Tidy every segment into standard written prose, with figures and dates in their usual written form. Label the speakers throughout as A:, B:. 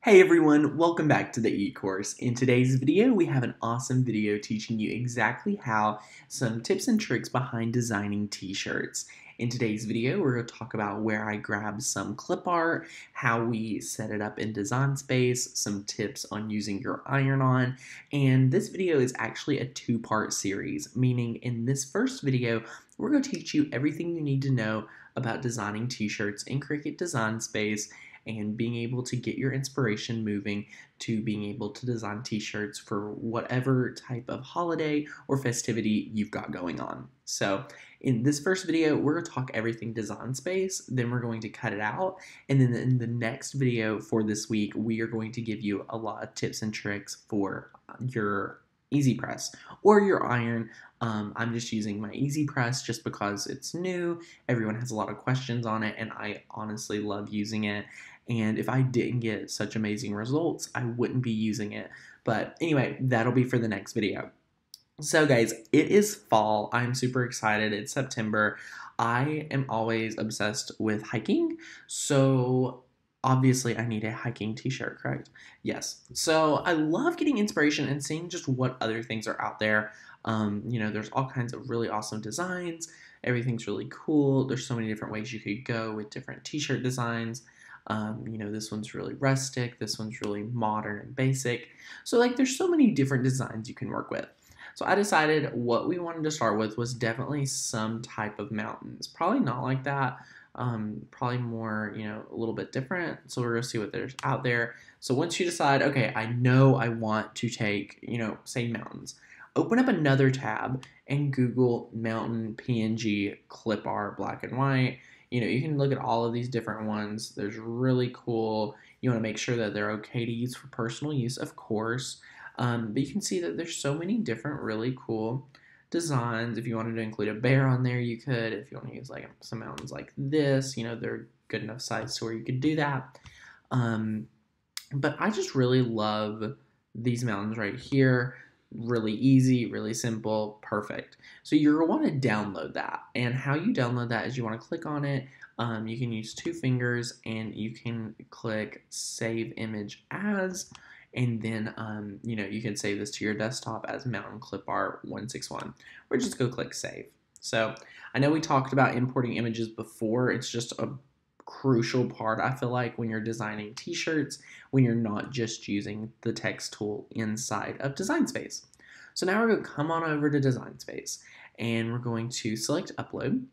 A: Hey everyone, welcome back to the e-course. In today's video, we have an awesome video teaching you exactly how some tips and tricks behind designing t-shirts. In today's video, we're going to talk about where I grabbed some clip art, how we set it up in Design Space, some tips on using your iron-on, and this video is actually a two-part series, meaning in this first video, we're going to teach you everything you need to know about designing t-shirts in Cricut Design Space and being able to get your inspiration moving to being able to design t-shirts for whatever type of holiday or festivity you've got going on. So in this first video, we're going to talk everything Design Space, then we're going to cut it out, and then in the next video for this week, we are going to give you a lot of tips and tricks for your Easy Press or your iron. I'm just using my Easy Press just because it's new, everyone has a lot of questions on it, and I honestly love using it. And if I didn't get such amazing results, I wouldn't be using it. But anyway, that'll be for the next video. So guys, it is fall. I'm super excited. It's September. I am always obsessed with hiking. So obviously I need a hiking t-shirt, correct? Yes. So I love getting inspiration and seeing just what other things are out there. There's all kinds of really awesome designs. Everything's really cool. There's so many different ways you could go with different t-shirt designs. This one's really rustic. This one's really modern and basic. So like there's so many different designs you can work with. So I decided what we wanted to start with was definitely some type of mountains. Probably not like that. Probably more, a little bit different. So we're going to see what there's out there. So once you decide, okay, I know I want to take, say mountains, open up another tab and Google mountain PNG clip art black and white. You can look at all of these different ones. There's really cool. You want to make sure that they're okay to use for personal use, of course. But you can see that there's so many different really cool designs. If you wanted to include a bear on there, you could. If you want to use like some mountains like this, they're good enough size to where you could do that. But I just really love these mountains right here. Really easy, really simple, perfect. So you're going to want to download that. And how you download that is you want to click on it. You can use two fingers and you can click Save Image As. And then, you can save this to your desktop as Mountain Clip Art 161, or just go click Save. So I know we talked about importing images before. It's just a crucial part, I feel like, when you're designing t-shirts, when you're not just using the text tool inside of Design Space. So now we're going to come on over to Design Space, and we're going to select Upload.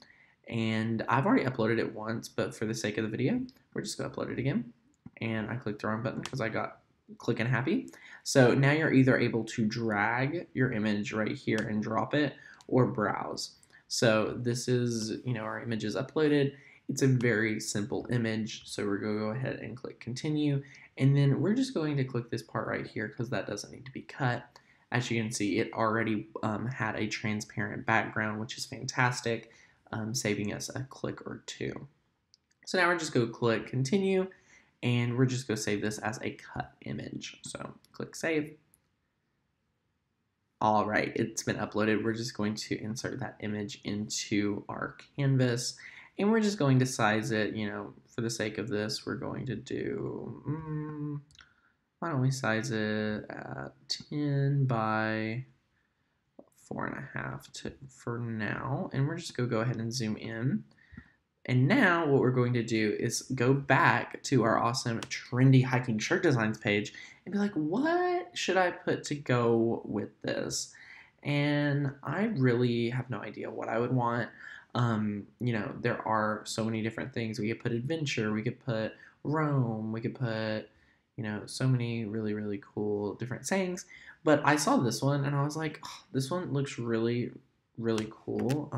A: And I've already uploaded it once, but for the sake of the video, we're just going to upload it again. And I clicked the wrong button because I got clicking happy. So now you're either able to drag your image right here and drop it, or browse. So this is, our image is uploaded. It's a very simple image, so we're going to go ahead and click continue, and then we're just going to click this part right here because that doesn't need to be cut. As you can see, it already had a transparent background, which is fantastic, saving us a click or two. So now we're just going to click continue, and we're just going to save this as a cut image. So click save. All right, it's been uploaded. We're just going to insert that image into our canvas, and we're just going to size it, for the sake of this, we're going to do, why don't we size it at 10 by 4.5 for now, and we're just going to go ahead and zoom in. And now what we're going to do is go back to our awesome trendy hiking shirt designs page and be like, what should I put to go with this? And I really have no idea what I would want. There are so many different things. We could put adventure, we could put Rome, we could put, so many really, really cool different sayings. But I saw this one and I was like, oh, this one looks really, really cool.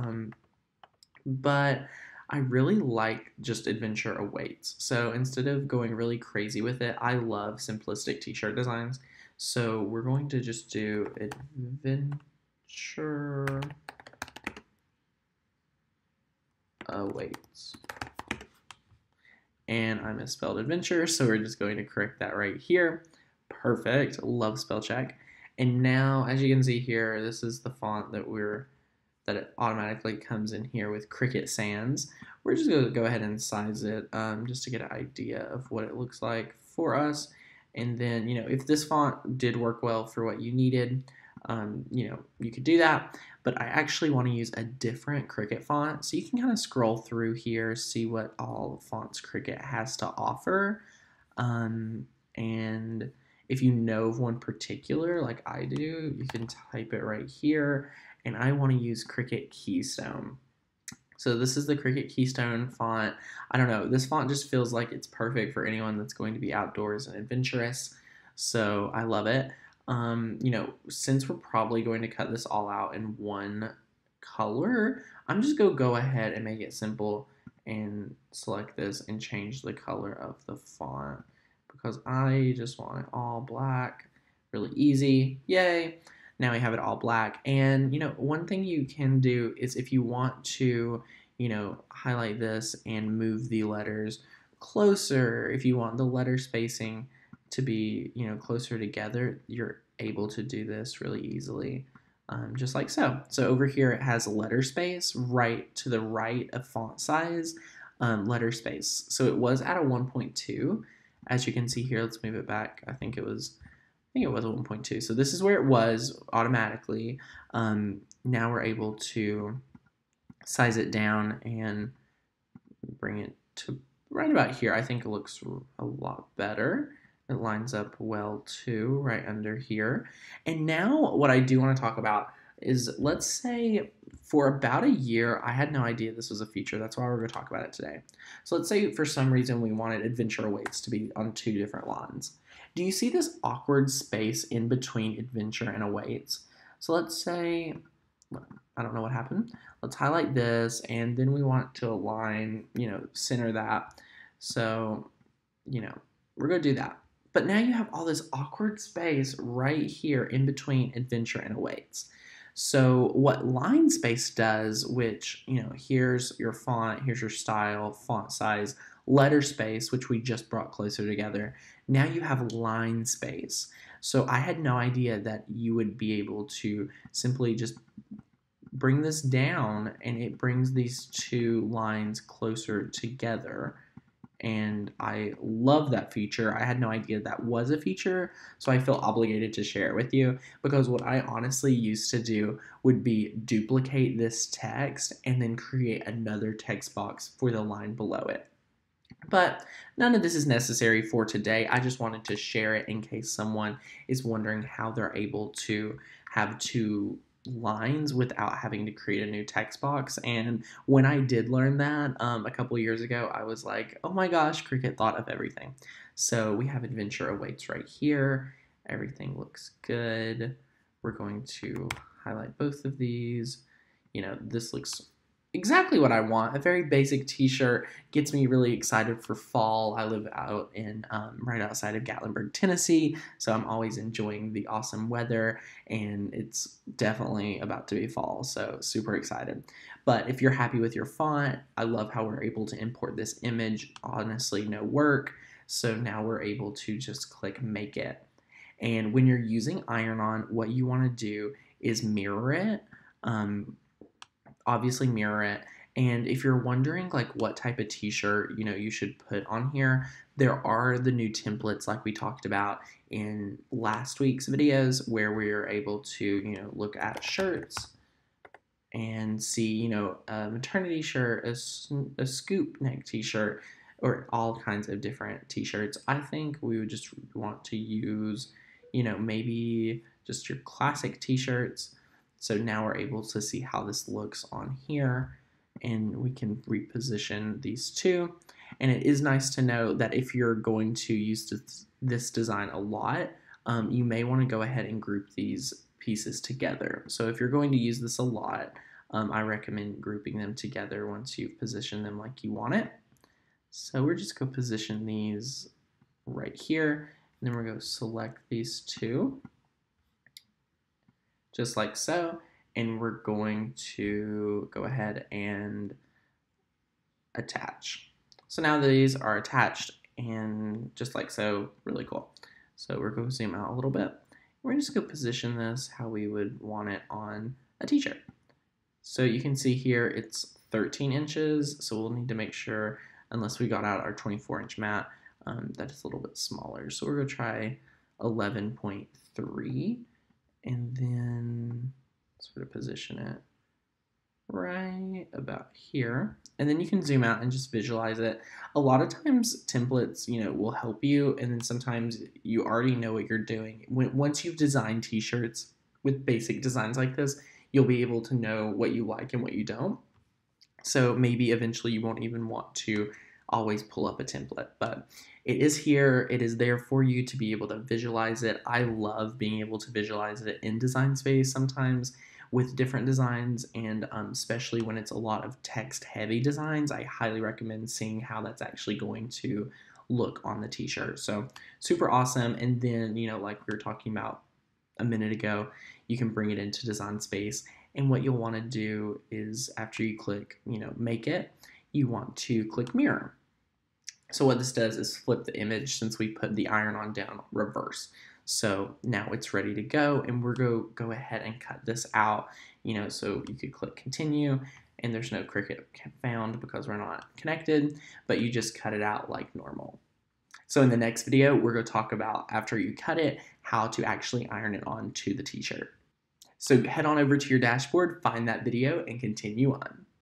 A: But I really like just adventure awaits. So instead of going really crazy with it, I love simplistic t-shirt designs. So we're going to just do adventure awaits. And I misspelled adventure, so we're just going to correct that right here. Perfect, love spell check. And now, as you can see here, this is the font that it automatically comes in here with Cricut Sans. We're just going to go ahead and size it just to get an idea of what it looks like for us. And then, if this font did work well for what you needed, you could do that. But I actually want to use a different Cricut font. So you can kind of scroll through here, see what all fonts Cricut has to offer. And if you know of one particular, like I do, you can type it right here. And I want to use Cricut Keystone. So this is the Cricut Keystone font. I don't know, this font just feels like it's perfect for anyone that's going to be outdoors and adventurous. So I love it. Since we're probably going to cut this all out in one color, I'm just going to go ahead and make it simple and select this and change the color of the font because I just want it all black. Really easy. Yay. Now we have it all black. And, one thing you can do is if you want to, highlight this and move the letters closer, if you want the letter spacing to be, closer together, you're able to do this really easily, just like so. So over here it has letter space right to the right of font size, letter space. So it was at a 1.2. As you can see here, let's move it back. I think it was a 1.2. So this is where it was automatically. Now we're able to size it down and bring it to right about here. I think it looks a lot better. It lines up well too, right under here. And now what I do want to talk about is, let's say for about a year, I had no idea this was a feature. That's why we're going to talk about it today. So let's say for some reason we wanted Adventure Awaits to be on 2 different lines. Do you see this awkward space in between Adventure and Awaits? So let's say, I don't know what happened. Let's highlight this, and then we want to align, center that. So, we're going to do that. But now you have all this awkward space right here in between Adventure and Awaits. So what line space does, which, here's your font, here's your style, font size, letter space, which we just brought closer together. Now you have line space. So I had no idea that you would be able to simply just bring this down and it brings these 2 lines closer together. And I love that feature. I had no idea that was a feature, so I feel obligated to share it with you, because what I honestly used to do would be duplicate this text and then create another text box for the line below it. But none of this is necessary for today. I just wanted to share it in case someone is wondering how they're able to have 2 lines without having to create a new text box. And when I did learn that a couple years ago, I was like, oh my gosh, Cricut thought of everything. So we have Adventure Awaits right here. Everything looks good. We're going to highlight both of these. This looks exactly what I want. A very basic t-shirt, gets me really excited for fall. I live out in right outside of Gatlinburg, Tennessee, so I'm always enjoying the awesome weather, and it's definitely about to be fall, so super excited. But if you're happy with your font, I love how we're able to import this image. Honestly, no work. So now we're able to just click Make It. And when you're using iron-on, what you want to do is mirror it. Obviously mirror it. And if you're wondering like what type of t-shirt you should put on here, there are the new templates like we talked about in last week's videos, where we are able to look at shirts and see a maternity shirt, a scoop neck t-shirt, or all kinds of different t-shirts. I think we would just want to use maybe just your classic t-shirts. So now we're able to see how this looks on here, and we can reposition these 2. And it is nice to know that if you're going to use this design a lot, you may want to go ahead and group these pieces together. So if you're going to use this a lot, I recommend grouping them together once you've positioned them like you want it. So we're just going to position these right here, and then we're going to select these 2. Just like so, and we're going to go ahead and attach. So now these are attached, and just like so, really cool. So we're going to zoom out a little bit. We're just going to position this how we would want it on a t-shirt. So you can see here it's 13 inches, so we'll need to make sure, unless we got out our 24-inch mat, that is a little bit smaller. So we're going to try 11.3 and then sort of position it right about here. And then you can zoom out and just visualize it. A lot of times templates, will help you, and then sometimes you already know what you're doing. Once you've designed t-shirts with basic designs like this, you'll be able to know what you like and what you don't. So maybe eventually you won't even want to always pull up a template, but it is here. It is there for you to be able to visualize it. I love being able to visualize it in Design Space sometimes with different designs, and especially when it's a lot of text heavy designs, I highly recommend seeing how that's actually going to look on the t-shirt. So super awesome. And then, like we were talking about a minute ago, you can bring it into Design Space. And what you'll want to do is after you click, make it, you want to click mirror. So what this does is flip the image since we put the iron-on down reverse. So now it's ready to go, and we're going to go ahead and cut this out, so you could click continue, and there's no Cricut found because we're not connected, but you just cut it out like normal. So in the next video, we're going to talk about, after you cut it, how to actually iron it on to the t-shirt. So head on over to your dashboard, find that video, and continue on.